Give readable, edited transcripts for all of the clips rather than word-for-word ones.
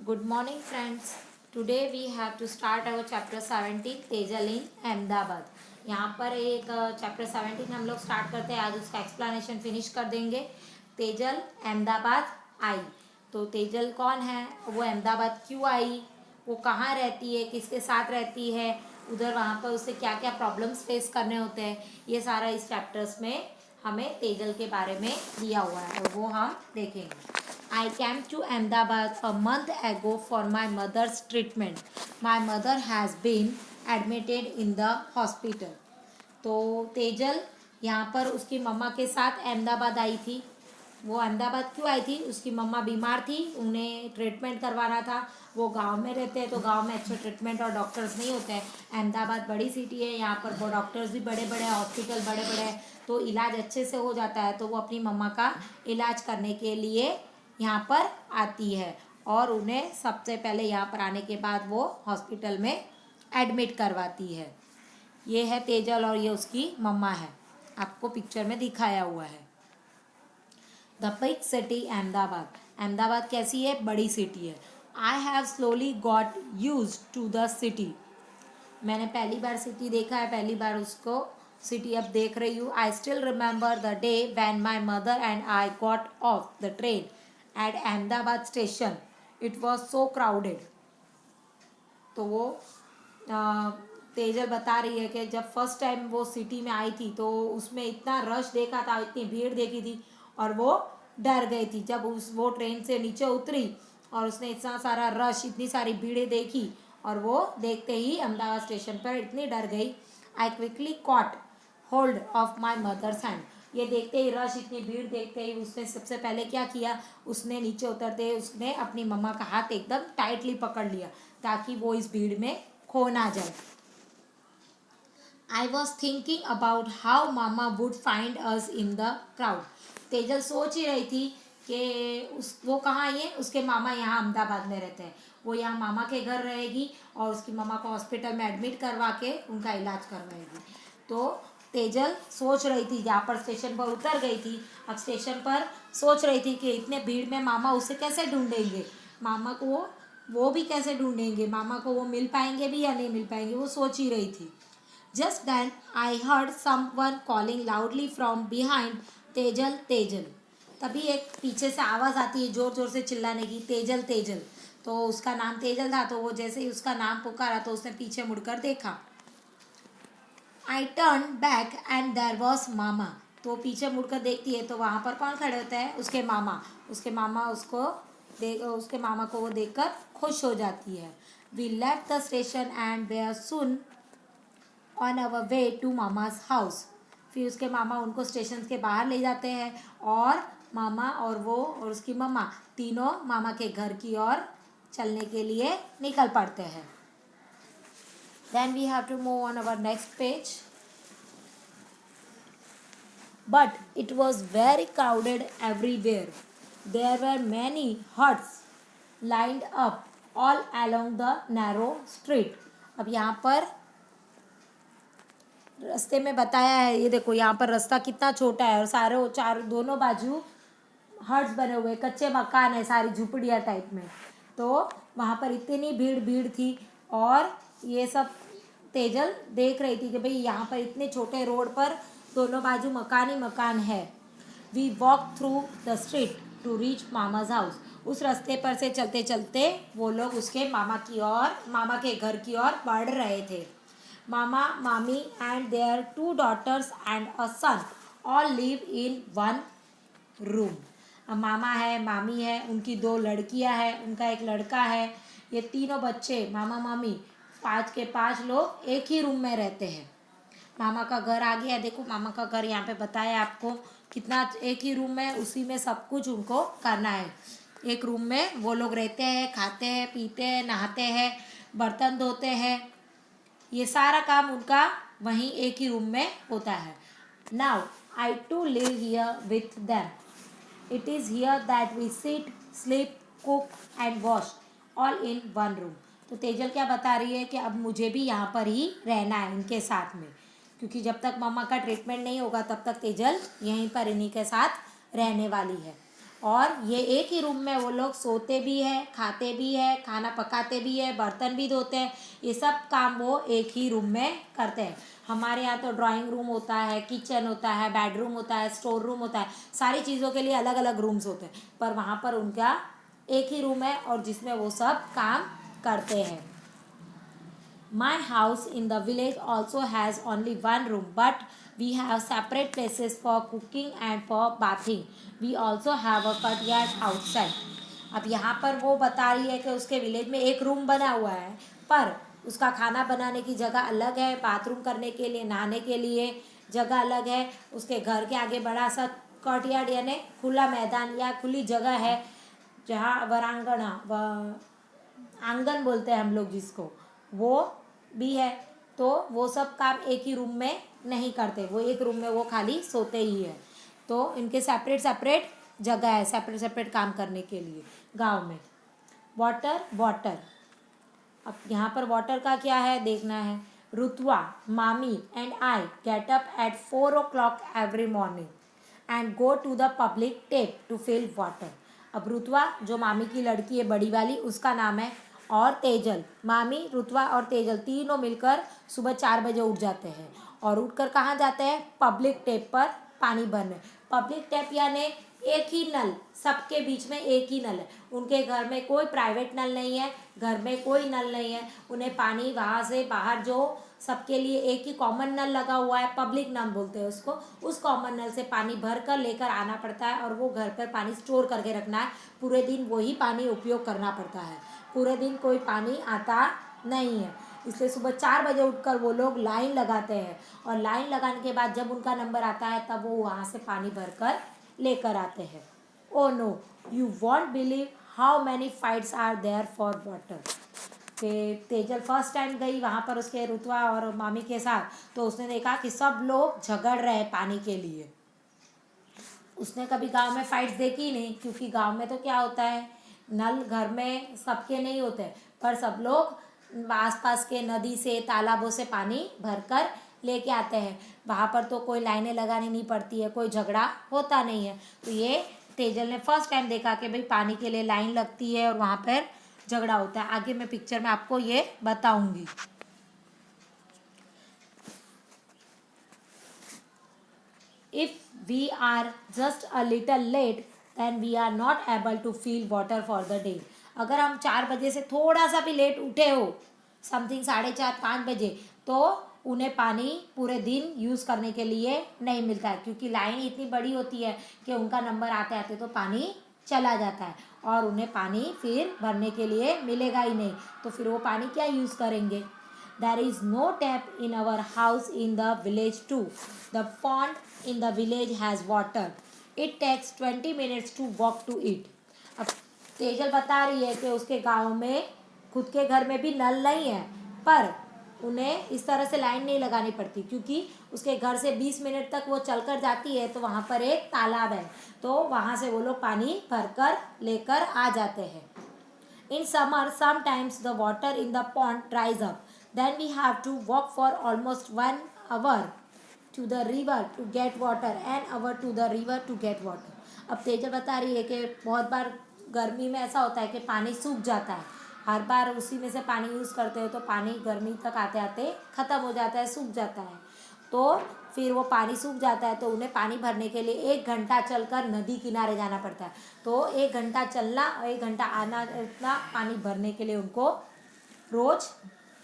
Good morning, friends. Today we have to start our chapter 17 Tejal इन अहमदाबाद. यहाँ पर एक chapter 17 हम लोग स्टार्ट करते हैं. आज उसका एक्सप्लेनेशन फिनिश कर देंगे. तेजल अहमदाबाद आई. तो तेजल कौन है, वो अहमदाबाद क्यों आई, वो कहाँ रहती है, किसके साथ रहती है, उधर वहाँ पर उसे क्या क्या प्रॉब्लम्स फेस करने होते हैं, ये सारा इस चैप्टर्स में हमें तेजल के बारे में दिया हुआ है. तो वो हम देखेंगे. I came to Ahmedabad a month ago for my mother's treatment. My mother has been admitted in the hospital. तो तेजल यहाँ पर उसकी मम्मा के साथ अहमदाबाद आई थी. वो अहमदाबाद क्यों आई थी, उसकी मम्मा बीमार थी, उन्हें ट्रीटमेंट करवाना था. वो गांव में रहते हैं तो गांव में अच्छे ट्रीटमेंट और डॉक्टर्स नहीं होते हैं. अहमदाबाद बड़ी सिटी है, यहाँ पर वो डॉक्टर्स भी बड़े बड़े, हॉस्पिटल बड़े बड़े हैं, तो इलाज अच्छे से हो जाता है. तो वो अपनी मम्मा का इलाज करने के लिए यहाँ पर आती है और उन्हें सबसे पहले यहाँ पर आने के बाद वो हॉस्पिटल में एडमिट करवाती है. ये है तेजल और ये उसकी मम्मा है, आपको पिक्चर में दिखाया हुआ है. The big city Ahmedabad. Ahmedabad कैसी है, बड़ी सिटी है. I have slowly got used to the city. मैंने पहली बार सिटी देखा है, पहली बार उसको सिटी अब देख रही हूँ. I still remember the day when my mother and I got off the train eight Ahmedabad station. It was so crowded. तो वो तेजल बता रही है कि जब फर्स्ट टाइम वो सिटी में आई थी तो उसमें इतना रश देखा था, इतनी भीड़ देखी थी और वो डर गई थी. जब वो ट्रेन से नीचे उतरी और उसने इतना सारा रश, इतनी सारी भीड़ें देखी और वो देखते ही अहमदाबाद स्टेशन पर इतनी डर गई. I quickly caught hold of my mother's hand. ये देखते ही, रश, इतनी भीड़ देखते ही उसने सबसे पहले क्या किया, उसने नीचे उतरते उसने अपनी मम्मा का हाथ एकदम टाइटली पकड़ लिया ताकि वो इस भीड़ में खो ना जाए. I was thinking about how mama would find us in the crowd. Tejal सोच ही रही थी कि वो कहाँ आई है, उसके मामा यहाँ अहमदाबाद में रहते हैं. वो यहाँ मामा के घर रहेगी और उसकी मम्मा को हॉस्पिटल में एडमिट करवा के उनका इलाज करवाएगी. तो तेजल सोच रही थी, जहाँ पर स्टेशन पर उतर गई थी, अब स्टेशन पर सोच रही थी कि इतने भीड़ में मामा उसे कैसे ढूंढेंगे, मामा को वो भी कैसे ढूंढेंगे, मामा को वो मिल पाएंगे भी या नहीं मिल पाएंगे, वो सोच ही रही थी. Just then I heard someone calling loudly from behind, Tejal Tejal. तभी एक पीछे से आवाज़ आती है जोर जोर से चिल्लाने की, तेजल तेजल. तो उसका नाम तेजल था, तो वो जैसे ही उसका नाम पुकारा तो उसने पीछे मुड़कर देखा. I turn back and there was मामा. तो पीछे मुड़कर देखती है तो वहाँ पर कौन खड़े होते हैं, उसके मामा. उसके मामा उसके मामा को वो देखकर खुश हो जाती है. We left the station and we are soon on our way to mama's house. फिर उसके मामा उनको स्टेशन के बाहर ले जाते हैं और मामा और वो और उसकी मम्मा तीनों मामा के घर की ओर चलने के लिए निकल पड़ते हैं. Then we have to move on our next page. But it was very crowded everywhere. There were many huts lined up all along the narrow street. अब यहाँ पर रास्ते में बताया है, ये देखो यहाँ पर रास्ता कितना छोटा है और सारे चार दोनों बाजू हट्स बने हुए, कच्चे मकान है, सारी झुपड़िया टाइप में. तो वहाँ पर इतनी भीड़ थी और ये सब तेजल देख रही थी कि भाई यहाँ पर इतने छोटे रोड पर दोनों बाजू मकान ही मकान है. We walk through the street to reach mama's house. उस रास्ते पर से चलते चलते वो लोग उसके मामा के घर की ओर बढ़ रहे थे. Mama, mami and their 2 daughters and a son all live in 1 room. अब मामा है, मामी है, उनकी 2 लड़कियां हैं, उनका एक लड़का है. ये तीनों बच्चे, मामा मामी, 5 के 5 लोग एक ही रूम में रहते हैं. मामा का घर आ गया, देखो मामा का घर यहाँ पे बताया आपको कितना, एक ही रूम में, उसी में सब कुछ उनको करना है. एक रूम में वो लोग रहते हैं, खाते हैं, पीते हैं, नहाते हैं, बर्तन धोते हैं, ये सारा काम उनका वहीं एक ही रूम में होता है. Now I too live here with them. It is here that we sit, sleep, cook and wash all in 1 room. तो तेजल क्या बता रही है कि अब मुझे भी यहाँ पर ही रहना है इनके साथ में, क्योंकि जब तक मामा का ट्रीटमेंट नहीं होगा तब तक तेजल यहीं पर इन्हीं के साथ रहने वाली है. और ये एक ही रूम में वो लोग सोते भी हैं, खाते भी हैं, खाना पकाते भी हैं, बर्तन भी धोते हैं, ये सब काम वो एक ही रूम में करते हैं। हमारे यहाँ तो ड्राइंग रूम होता है, किचन होता है, बेडरूम होता है, स्टोर रूम होता है, सारी चीज़ों के लिए अलग अलग रूम्स होते हैं, पर वहाँ पर उनका एक ही रूम है और जिसमें वो सब काम करते हैं। My house in the village also has only one room, but we have separate places for cooking and for bathing. We also have a courtyard outside. अब यहाँ पर वो बता रही है कि उसके विलेज में एक रूम बना हुआ है, पर उसका खाना बनाने की जगह अलग है, बाथरूम करने के लिए, नहाने के लिए जगह अलग है। उसके घर के आगे बड़ा सा कोर्टयार्ड यानी खुला मैदान या खुली जगह है, जहाँ वरांगना आंगन बोलते हैं हम लोग जिसको, वो भी है। तो वो सब काम एक ही रूम में नहीं करते, वो एक रूम में वो खाली सोते ही है। तो इनके सेपरेट सेपरेट जगह है, सेपरेट सेपरेट काम करने के लिए गांव में। वाटर, अब यहाँ पर वाटर का क्या है देखना है। Rutwa, mami and I get up at 4 o'clock every morning and go to the public tap to fill water. अब रुतवा जो मामी की लड़की है बड़ी वाली, उसका नाम है, और तेजल, मामी, रुतवा और तेजल तीनों मिलकर सुबह 4 बजे उठ जाते हैं और उठकर कहाँ जाते हैं, पब्लिक टैप पर पानी भरने। पब्लिक टैप यानी एक ही नल, सबके बीच में एक ही नल है। उनके घर में कोई प्राइवेट नल नहीं है, घर में कोई नल नहीं है, उन्हें पानी वहाँ से बाहर जो सबके लिए एक ही कॉमन नल लगा हुआ है, पब्लिक नल बोलते हैं उसको, उस कॉमन नल से पानी भर कर लेकर आना पड़ता है और वो घर पर पानी स्टोर करके रखना है। पूरे दिन वही पानी उपयोग करना पड़ता है, पूरे दिन कोई पानी आता नहीं है। इसलिए सुबह 4 बजे उठकर वो लोग लाइन लगाते हैं और लाइन लगाने के बाद जब उनका नंबर आता है तब वो वहाँ से पानी भरकर लेकर आते हैं। Oh no, you won't believe how many fights are there for water. कि तेजल फर्स्ट टाइम गई वहाँ पर उसके रुतवा और मामी के साथ, तो उसने देखा कि सब लोग झगड़ रहे हैं पानी के लिए। उसने कभी गांव में फाइट्स देखी नहीं, क्योंकि गांव में तो क्या होता है, नल घर में सबके नहीं होते, पर सब लोग आसपास के नदी से, तालाबों से पानी भरकर लेके आते हैं। वहाँ पर तो कोई लाइनें लगानी नहीं पड़ती है, कोई झगड़ा होता नहीं है। तो ये तेजल ने फर्स्ट टाइम देखा कि भाई पानी के लिए लाइन लगती है और वहाँ पर झगड़ा होता है। आगे मैं पिक्चर में आपको ये बताऊंगी। If we are just a little late, then we are not able to fill water for the day. अगर हम 4 बजे से थोड़ा सा भी लेट उठे हो, समथिंग 4:30-5 बजे, तो उन्हें पानी पूरे दिन यूज़ करने के लिए नहीं मिलता है, क्योंकि लाइन इतनी बड़ी होती है कि उनका नंबर आते आते तो पानी चला जाता है और उन्हें पानी फिर भरने के लिए मिलेगा ही नहीं, तो फिर वो पानी क्या यूज़ करेंगे। There is no tap in our house in the village too. The pond in the village has water. It takes 20 minutes to walk to it. अब तेजल बता रही है कि उसके गांव में खुद के घर में भी नल नहीं है, पर उन्हें इस तरह से लाइन नहीं लगानी पड़ती, क्योंकि उसके घर से 20 मिनट तक वो चलकर जाती है तो वहाँ पर एक तालाब है, तो वहाँ से वो लोग पानी भरकर लेकर आ जाते हैं। In summer, sometimes the water in the pond dries up. Then we have to walk for almost 1 hour to the river to get water, an hour to the river to get water. अब तेजल बता रही है कि बहुत बार गर्मी में ऐसा होता है कि पानी सूख जाता है, हर बार उसी में से पानी यूज़ करते हो तो पानी गर्मी तक आते आते ख़त्म हो जाता है, सूख जाता है। तो फिर वो पानी सूख जाता है तो उन्हें पानी भरने के लिए 1 घंटा चलकर नदी किनारे जाना पड़ता है। तो 1 घंटा चलना, 1 घंटा आना, इतना पानी भरने के लिए उनको रोज़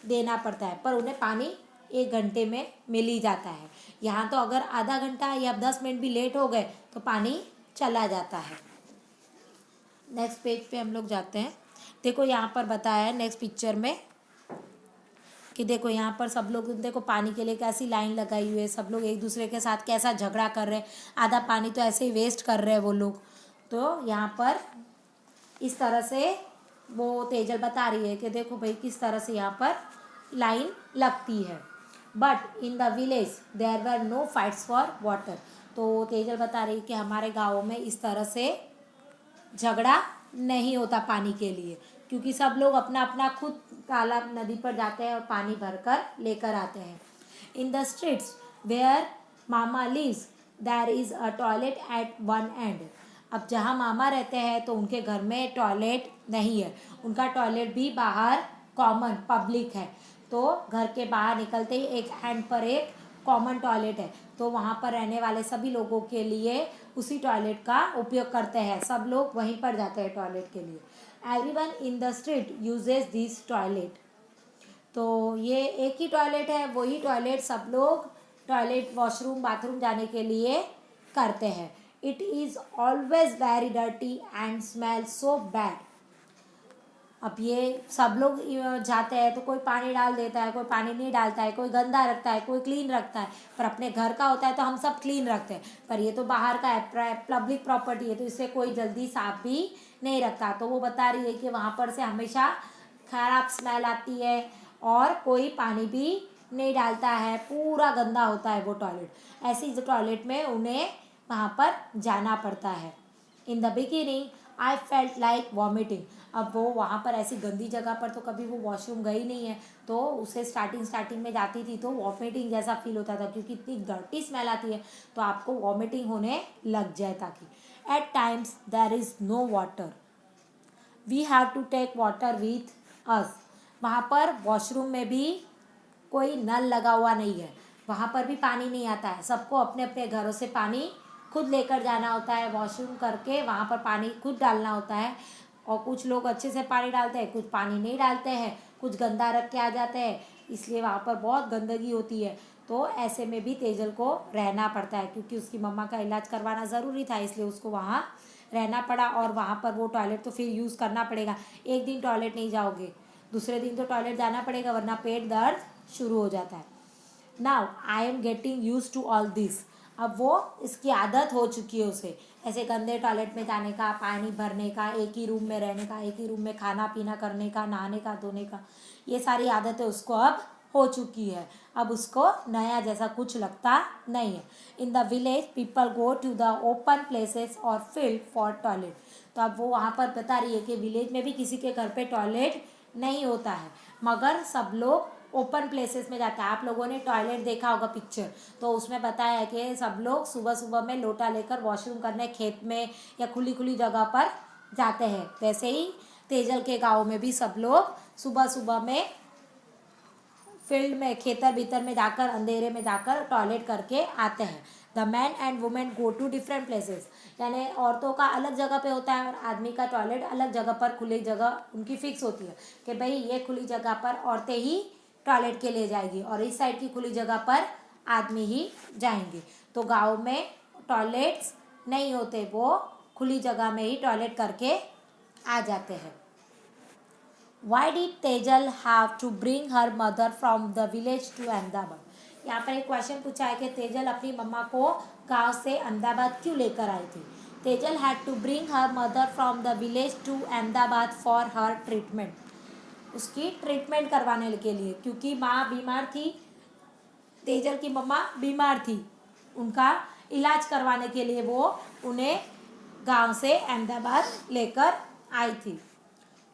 देना पड़ता है, पर उन्हें पानी 1 घंटे में मिल ही जाता है। यहाँ तो अगर आधा घंटा या 10 मिनट भी लेट हो गए तो पानी चला जाता है। नेक्स्ट पेज पे हम लोग जाते हैं। देखो यहाँ पर बताया है नेक्स्ट पिक्चर में कि देखो यहाँ पर सब लोग देखो पानी के लिए कैसी लाइन लगाई हुई है, सब लोग एक दूसरे के साथ कैसा झगड़ा कर रहे हैं, आधा पानी तो ऐसे ही वेस्ट कर रहे हैं वो लोग। तो यहाँ पर इस तरह से वो तेजल बता रही है कि देखो भाई किस तरह से यहाँ पर लाइन लगती है। But in the village there were no fights for water. तो तेजल बता रही है कि हमारे गाँव में इस तरह से झगड़ा नहीं होता पानी के लिए, क्योंकि सब लोग अपना अपना खुद तालाब नदी पर जाते हैं और पानी भरकर लेकर आते हैं। In the streets where mama lives there is a toilet at one end. अब जहाँ मामा रहते हैं तो उनके घर में टॉयलेट नहीं है, उनका टॉयलेट भी बाहर कॉमन पब्लिक है। तो घर के बाहर निकलते ही एक हैंड पर एक कॉमन टॉयलेट है, तो वहाँ पर रहने वाले सभी लोगों के लिए उसी टॉयलेट का उपयोग करते हैं, सब लोग वहीं पर जाते हैं टॉयलेट के लिए। Everyone in the street uses this toilet. तो ये एक ही टॉयलेट है, वही टॉयलेट सब लोग टॉयलेट वॉशरूम बाथरूम जाने के लिए करते हैं। It is always very dirty and smell so bad. अब ये सब लोग जाते हैं तो कोई पानी डाल देता है, कोई पानी नहीं डालता है, कोई गंदा रखता है, कोई क्लीन रखता है। पर अपने घर का होता है तो हम सब क्लीन रखते हैं, पर ये तो बाहर का है, पब्लिक प्रॉपर्टी है, तो इसे कोई जल्दी साफ भी नहीं रखता। तो वो बता रही है कि वहाँ पर से हमेशा खराब स्मेल आती है और कोई पानी भी नहीं डालता है, पूरा गंदा होता है वो टॉयलेट। ऐसी टॉयलेट में उन्हें वहाँ पर जाना पड़ता है। In the beginning I felt like vomiting. अब वो वहाँ पर ऐसी गंदी जगह पर तो कभी वो वॉशरूम गई नहीं है, तो उसे स्टार्टिंग में जाती थी तो वॉमिटिंग जैसा फील होता था, क्योंकि इतनी डर्टी स्मेल आती है तो आपको वॉमिटिंग होने लग जाए। ताकि at times there is no water, we have to take water with us. वहाँ पर वॉशरूम में भी कोई नल लगा हुआ नहीं है, वहाँ पर भी पानी नहीं आता है, सबको अपने अपने घरों से पानी खुद लेकर जाना होता है। वॉशरूम करके वहाँ पर पानी खुद डालना होता है, और कुछ लोग अच्छे से पानी डालते हैं, कुछ पानी नहीं डालते हैं, कुछ गंदा रख के आ जाते हैं, इसलिए वहाँ पर बहुत गंदगी होती है। तो ऐसे में भी तेजल को रहना पड़ता है, क्योंकि उसकी मम्मा का इलाज करवाना ज़रूरी था, इसलिए उसको वहाँ रहना पड़ा। और वहाँ पर वो टॉयलेट तो फिर यूज़ करना पड़ेगा, एक दिन टॉयलेट नहीं जाओगे दूसरे दिन तो टॉयलेट जाना पड़ेगा, वरना पेट दर्द शुरू हो जाता है। Now I am getting used to all this. अब वो इसकी आदत हो चुकी है उसे, ऐसे गंदे टॉयलेट में जाने का, पानी भरने का, एक ही रूम में रहने का, एक ही रूम में खाना पीना करने का, नहाने का, धोने का, ये सारी आदतें उसको अब हो चुकी है। अब उसको नया जैसा कुछ लगता नहीं है। In the village people go to the open places और फील्ड फॉर टॉयलेट। तो अब वो वहाँ पर बता रही है कि विलेज में भी किसी के घर पे टॉयलेट नहीं होता है, मगर सब लोग ओपन प्लेसेस में जाता है। आप लोगों ने टॉयलेट देखा होगा पिक्चर, तो उसमें बताया है कि सब लोग सुबह सुबह में लोटा लेकर वॉशरूम करने खेत में या खुली खुली जगह पर जाते हैं। वैसे ही तेजल के गांव में भी सब लोग सुबह सुबह में फील्ड में, खेतर भीतर में जाकर, अंधेरे में जाकर टॉयलेट करके आते हैं। The man and women go to different places, यानी औरतों का अलग जगह पे होता है और आदमी का टॉयलेट अलग जगह पर, खुली जगह उनकी फिक्स होती है कि भाई ये खुली जगह पर औरतें ही टॉयलेट के लिए जाएगी और इस साइड की खुली जगह पर आदमी ही जाएंगे। तो गाँव में टॉयलेट्स नहीं होते, वो खुली जगह में ही टॉयलेट करके आ जाते हैं। Why did Tejal have to bring her mother from the village to Ahmedabad? यहाँ पर एक क्वेश्चन पूछा है कि तेजल अपनी मम्मा को गांव से अहमदाबाद क्यों लेकर आई थी। Tejal had to bring her mother from the village to Ahmedabad for her treatment. उसकी ट्रीटमेंट करवाने के लिए, क्योंकि माँ बीमार थी, तेजल की मम्मा बीमार थी, उनका इलाज करवाने के लिए वो उन्हें गांव से अहमदाबाद लेकर आई थी।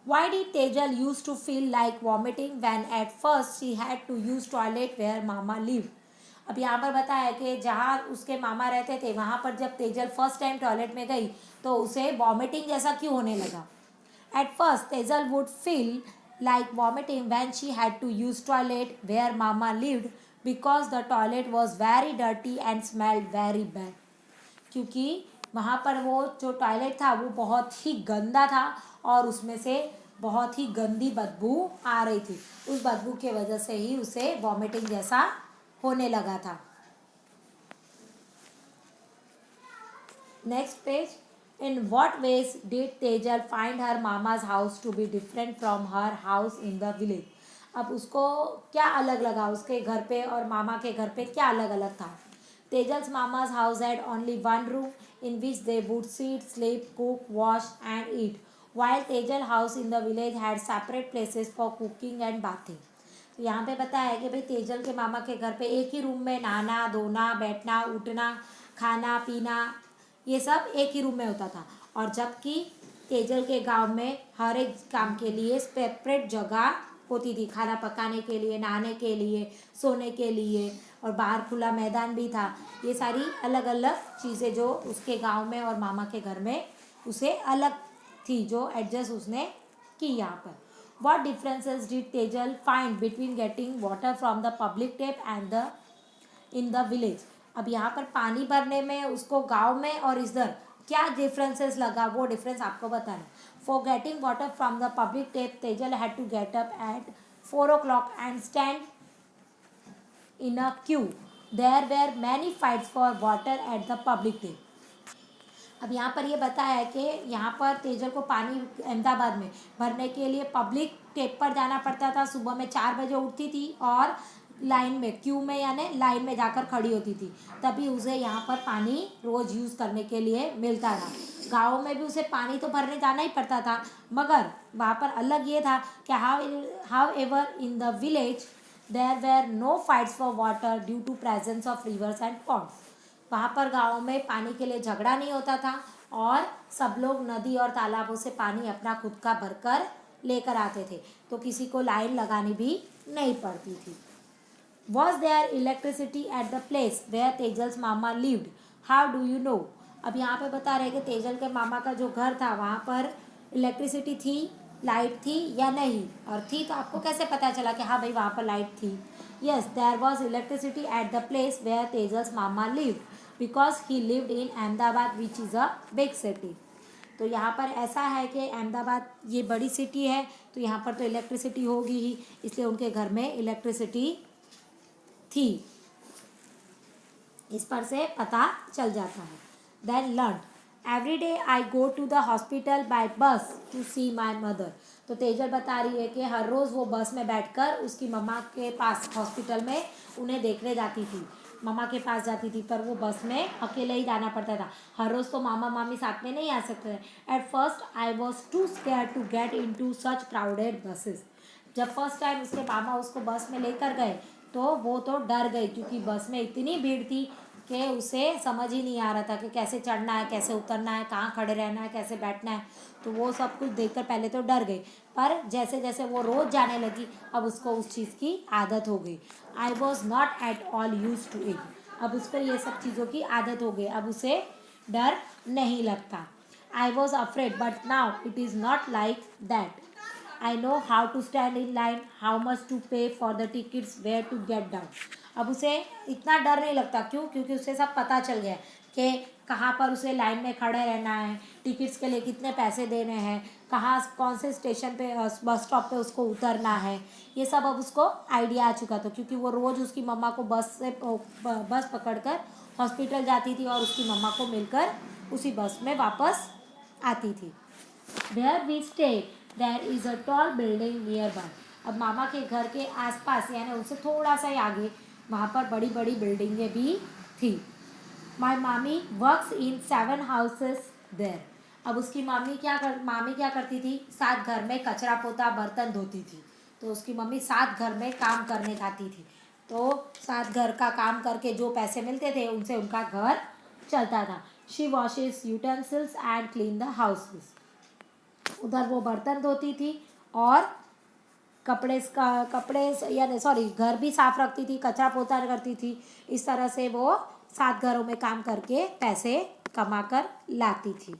Why did Tejal used to feel like vomiting when at first she had to use toilet where Mama lived? अब यहाँ पर बताया है कि जहाँ उसके मामा रहते थे वहाँ पर जब तेजल फर्स्ट टाइम टॉयलेट में गई तो उसे वॉमिटिंग जैसा क्यों होने लगा। At first Tejal would feel like vomiting when she had to use toilet where Mama lived because the toilet was very dirty and smelled very bad. क्योंकि वहाँ पर वो जो टॉयलेट था वो बहुत ही गंदा था और उसमें से बहुत ही गंदी बदबू आ रही थी, उस बदबू के वजह से ही उसे वॉमिटिंग जैसा होने लगा था। Next page, in what ways did Tejal find her mama's house to be different from her house in the village. अब उसको क्या अलग लगा, उसके घर पे और मामा के घर पे क्या अलग अलग था। तेजल्स मामाज house had only one room in which they would sit, sleep, cook, wash and eat, while Tejal house in the village had separate places for cooking and bathing. तो यहाँ पे बताया है कि भाई तेजल के मामा के घर पे एक ही रूम में नहाना, धोना, बैठना, उठना, खाना पीना, ये सब एक ही रूम में होता था, और जबकि तेजल के गांव में हर एक काम के लिए सेपरेट जगह होती थी, खाना पकाने के लिए, नहाने के लिए, सोने के लिए, और बाहर खुला मैदान भी था। ये सारी अलग अलग चीज़ें जो उसके गांव में और मामा के घर में उसे अलग थी, जो एडजस्ट उसने की यहाँ पर। What differences did Tejal find between getting water from the public tap and the in the village? अब यहाँ पर पानी भरने में उसको गांव में और इधर क्या डिफरेंसेस लगा, वो डिफरेंस आपको बताना। For getting water from the public tap Tejal had to get up at 4 o'clock and stand in a queue. There were many fights for water at the public tap. अब यहाँ पर ये बताया है कि यहाँ पर तेजल को पानी अहमदाबाद में भरने के लिए पब्लिक टेप पर जाना पड़ता था। सुबह में 4 बजे उठती थी और लाइन में, क्यू में यानी लाइन में जाकर खड़ी होती थी, तभी उसे यहाँ पर पानी रोज़ यूज़ करने के लिए मिलता था। गाँव में भी उसे पानी तो भरने जाना ही पड़ता था, मगर वहाँ पर अलग ये था कि however in the village there were no fights for water due to presence of rivers and ponds. वहाँ पर गाँव में पानी के लिए झगड़ा नहीं होता था और सब लोग नदी और तालाबों से पानी अपना खुद का भरकर लेकर आते थे, तो किसी को लाइन लगानी भी नहीं पड़ती थी। Was there electricity at the place where Tejal's मामा lived? How do you know? अब यहाँ पे बता रहे कि तेजल के मामा का जो घर था वहाँ पर इलेक्ट्रिसिटी थी, लाइट थी या नहीं, और थी तो आपको कैसे पता चला कि हाँ भाई वहाँ पर लाइट थी? Yes, there was electricity at the place where Tejal's मामा lived because he lived in Ahmedabad which is a big city. तो यहाँ पर ऐसा है कि अहमदाबाद ये बड़ी सिटी है, तो यहाँ पर तो इलेक्ट्रिसिटी होगी ही, इसलिए उनके घर में इलेक्ट्रिसिटी थी। इस पर से पता चल जाता है। Then learn every day I go to the hospital by bus to see my mother. तो तेजल बता रही है कि हर रोज़ वो बस में बैठकर उसकी मम्मा के पास हॉस्पिटल में उन्हें देखने जाती थी, मम्मा के पास जाती थी, पर वो बस में अकेले ही जाना पड़ता था। हर रोज़ तो मामा मामी साथ में नहीं आ सकते थे। At first I was too scare to get into such crowded buses. जब फर्स्ट टाइम उसके मामा उसको बस में लेकर गए तो वो तो डर गई, क्योंकि बस में इतनी भीड़ थी कि उसे समझ ही नहीं आ रहा था कि कैसे चढ़ना है, कैसे उतरना है, कहाँ खड़े रहना है, कैसे बैठना है। तो वो सब कुछ देखकर पहले तो डर गई, पर जैसे जैसे वो रोज़ जाने लगी अब उसको उस चीज़ की आदत हो गई। I was not at all used to it. अब उसको ये सब चीज़ों की आदत हो गई, अब उसे डर नहीं लगता। I was afraid but now it is not like that. I know how to stand in line, how much to pay for the tickets, where to get down. अब उसे इतना डर नहीं लगता, क्यों? क्योंकि उसे सब पता चल गया कि कहाँ पर उसे लाइन में खड़े रहना है, टिकट्स के लिए कितने पैसे देने हैं, कहाँ कौन से स्टेशन पे बस स्टॉप पे उसको उतरना है, ये सब अब उसको आइडिया आ चुका था, क्योंकि वो रोज़ उसकी मम्मा को बस पकड़कर हॉस्पिटल जाती थी और उसकी मम्मा को मिलकर उसी बस में वापस आती थी। Where we stay there is a tall building nearby. अब मामा के घर के आसपास यानी उससे थोड़ा सा ही आगे वहाँ पर बड़ी बड़ी बिल्डिंगें भी थी। माई मामी वर्क्स इन 7 हाउसेस देयर। अब उसकी मामी क्या करती थी? 7 घर में कचरा पोता बर्तन धोती थी, तो उसकी मम्मी 7 घर में काम करने जाती थी, तो 7 घर का काम करके जो पैसे मिलते थे उनसे उनका घर चलता था। She washes utensils and clean the houses. उधर वो बर्तन धोती थी और घर भी साफ रखती थी, कचरा पोता करती थी। इस तरह से वो 7 घरों में काम करके पैसे कमा कर लाती थी।